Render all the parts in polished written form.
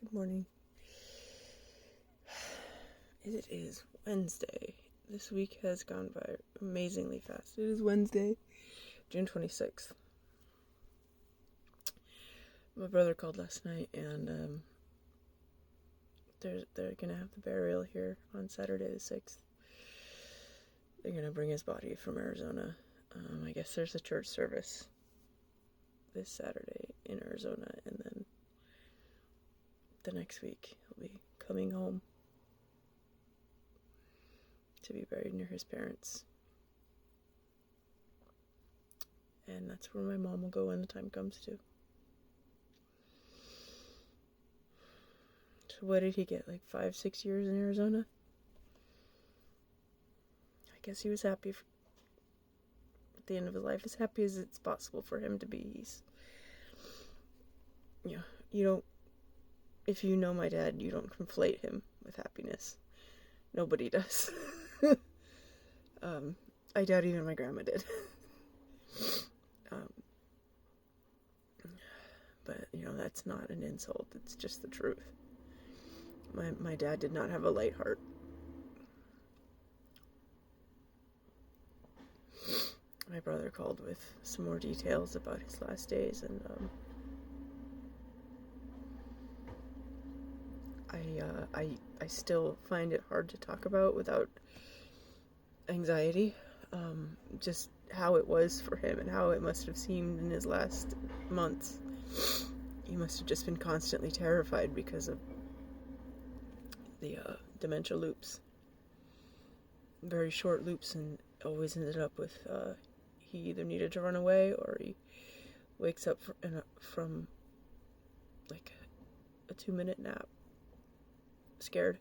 Good morning. It is Wednesday. This week has gone by amazingly fast. It is Wednesday, June 26th. My brother called last night, and they're gonna have the burial here on Saturday the 6th. They're gonna bring his body from Arizona. I guess there's a church service this Saturday in Arizona, and then the next week he'll be coming home to be buried near his parents. And that's where my mom will go when the time comes to. So what did he get, like 5-6 years in Arizona? I guess he was happy at the end of his life, as happy as it's possible for him to be. If you know my dad, you don't conflate him with happiness. Nobody does. I doubt even my grandma did. But, that's not an insult. It's just the truth. My dad did not have a light heart. My brother called with some more details about his last days, and I still find it hard to talk about without anxiety. Just how it was for him and how it must have seemed in his last months. He must have just been constantly terrified because of the dementia loops. Very short loops, and always ended up with he either needed to run away or he wakes up from like a 2-minute nap, scared.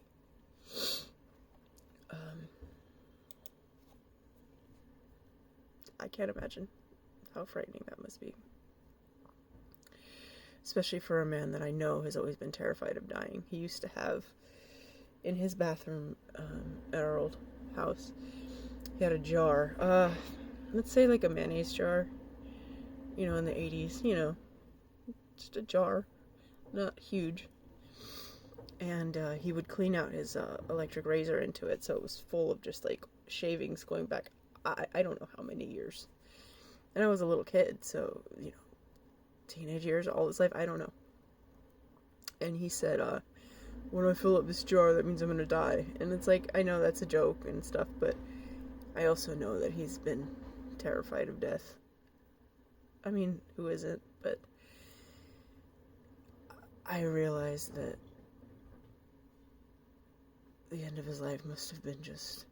I can't imagine how frightening that must be. Especially for a man that I know has always been terrified of dying. He used to have, in his bathroom at our old house, he had a jar. Let's say like a mayonnaise jar. In the 80s, just a jar. Not huge. And he would clean out his electric razor into it, so it was full of just like shavings going back I don't know how many years. And I was a little kid, so, teenage years, all his life, I don't know. And he said, when I fill up this jar, that means I'm gonna die. And it's like, I know that's a joke and stuff, but I also know that he's been terrified of death. I mean, who isn't? But I realized that the end of his life must have been just...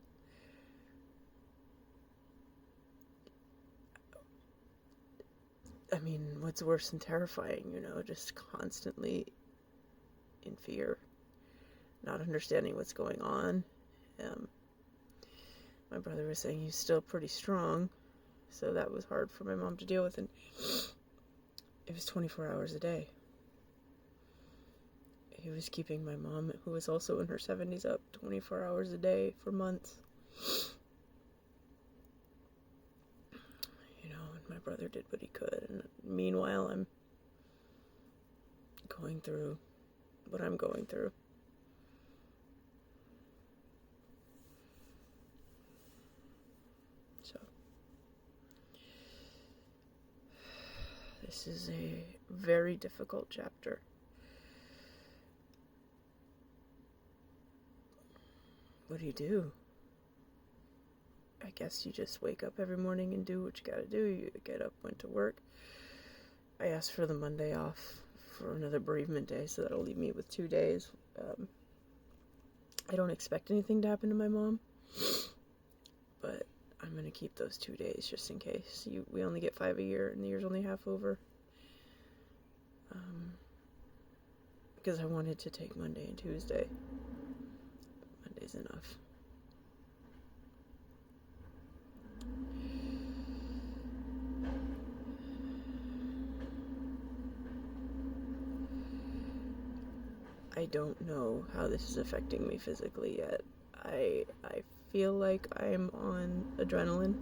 I mean, what's worse than terrifying, just constantly in fear, not understanding what's going on. My brother was saying he's still pretty strong, so that was hard for my mom to deal with, and it was 24 hours a day. He was keeping my mom, who was also in her 70s, up 24 hours a day for months. My brother did what he could, and meanwhile I'm going through what I'm going through. So this is a very difficult chapter. What do? I guess you just wake up every morning and do what you gotta do. You get up, went to work. I asked for the Monday off for another bereavement day, so that'll leave me with 2 days. I don't expect anything to happen to my mom, but I'm gonna keep those 2 days just in case. We only get 5 a year, and the year's only half over. Because I wanted to take Monday and Tuesday. Monday's enough. I don't know how this is affecting me physically yet. I feel like I'm on adrenaline,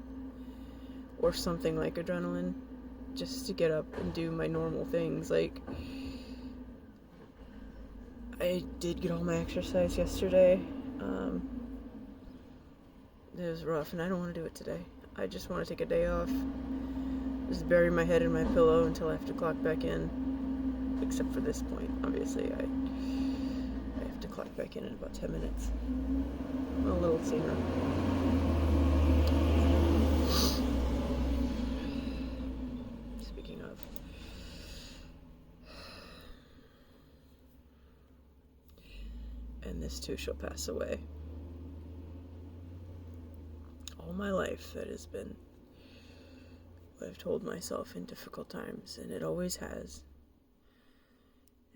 or something like adrenaline, just to get up and do my normal things. Like, I did get all my exercise yesterday. It was rough, and I don't want to do it today. I just want to take a day off. Just bury my head in my pillow until I have to clock back in. Except for this point, obviously, I have to clock back in about 10 minutes. A little sooner. Speaking of, and this too shall pass away. All my life, that has been what I've told myself in difficult times, and it always has.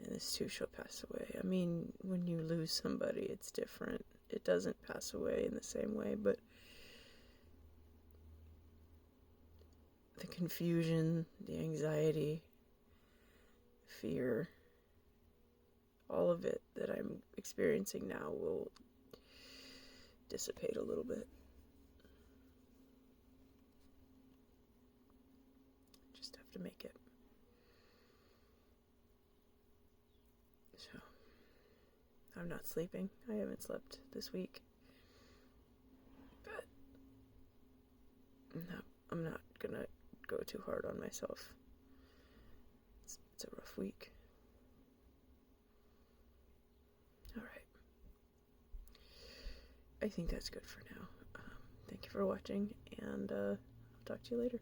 And this too shall pass away. I mean, when you lose somebody, it's different. It doesn't pass away in the same way, but the confusion, the anxiety, fear, all of it that I'm experiencing now will dissipate a little bit. Just have to make it. So, I'm not sleeping. I haven't slept this week. But I'm not gonna go too hard on myself. It's a rough week. Alright. I think that's good for now. Thank you for watching, and I'll talk to you later.